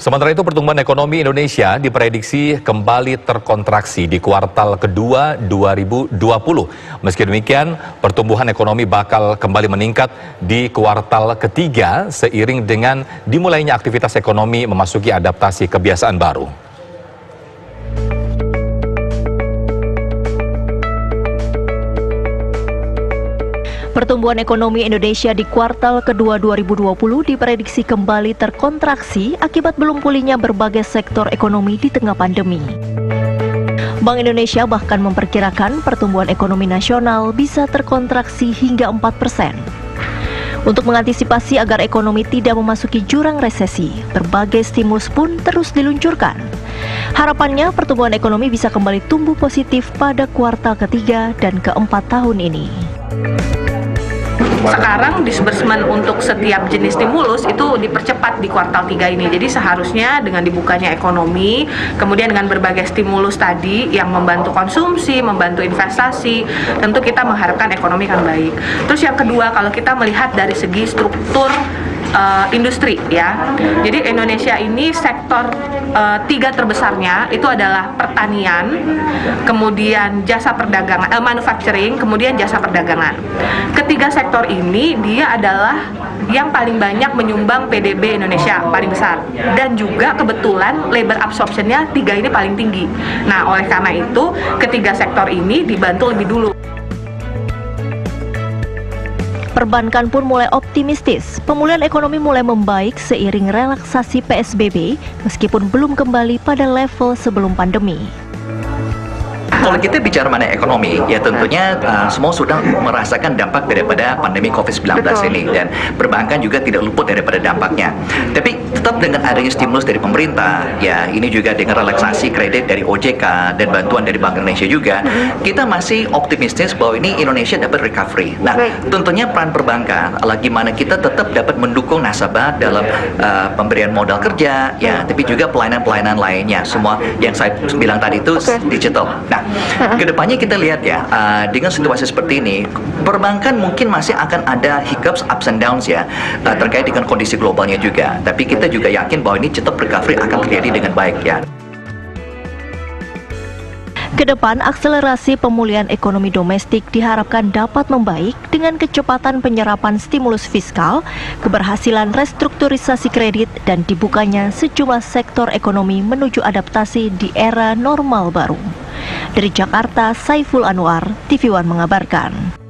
Sementara itu, pertumbuhan ekonomi Indonesia diprediksi kembali terkontraksi di kuartal kedua 2020. Meski demikian, pertumbuhan ekonomi bakal kembali meningkat di kuartal ketiga seiring dengan dimulainya aktivitas ekonomi memasuki adaptasi kebiasaan baru. Pertumbuhan ekonomi Indonesia di kuartal kedua 2020 diprediksi kembali terkontraksi akibat belum pulihnya berbagai sektor ekonomi di tengah pandemi. Bank Indonesia bahkan memperkirakan pertumbuhan ekonomi nasional bisa terkontraksi hingga 4%. Untuk mengantisipasi agar ekonomi tidak memasuki jurang resesi, berbagai stimulus pun terus diluncurkan. Harapannya pertumbuhan ekonomi bisa kembali tumbuh positif pada kuartal ketiga dan keempat tahun ini. Sekarang disbursement untuk setiap jenis stimulus itu dipercepat di kuartal 3 ini. Jadi seharusnya dengan dibukanya ekonomi, kemudian dengan berbagai stimulus tadi yang membantu konsumsi, membantu investasi, tentu kita mengharapkan ekonomi akan baik. Terus yang kedua, kalau kita melihat dari segi struktur industri ya. Jadi Indonesia ini sektor 3 terbesarnya itu adalah pertanian, kemudian jasa perdagangan, manufacturing, kemudian jasa perdagangan. Ketiga sektor ini dia adalah yang paling banyak menyumbang PDB Indonesia paling besar, dan juga kebetulan labor absorption-nya 3 ini paling tinggi. Nah, oleh karena itu ketiga sektor ini dibantu lebih dulu. Perbankan pun mulai optimistis. Pemulihan ekonomi mulai membaik seiring relaksasi PSBB meskipun belum kembali pada level sebelum pandemi. Kalau kita bicara mengenai ekonomi, ya tentunya semua sudah merasakan dampak daripada pandemi COVID-19 ini, dan perbankan juga tidak luput daripada dampaknya. Tapi tetap dengan adanya stimulus dari pemerintah, ya ini juga dengan relaksasi kredit dari OJK dan bantuan dari Bank Indonesia juga, kita masih optimistis bahwa ini Indonesia dapat recovery. Nah, tentunya peran perbankan, lagi mana kita tetap dapat mendukung nasabah dalam pemberian modal kerja, ya, tapi juga pelayanan-pelayanan lainnya, semua yang saya bilang tadi itu digital. Nah, kedepannya kita lihat ya, dengan situasi seperti ini, perbankan mungkin masih akan ada hiccups, ups and downs ya, terkait dengan kondisi globalnya juga. Tapi kita juga yakin bahwa ini tetap recovery akan terjadi dengan baik ya. Kedepan, akselerasi pemulihan ekonomi domestik diharapkan dapat membaik dengan kecepatan penyerapan stimulus fiskal, keberhasilan restrukturisasi kredit, dan dibukanya sejumlah sektor ekonomi menuju adaptasi di era normal baru. Dari Jakarta, Saiful Anwar, TV One mengabarkan.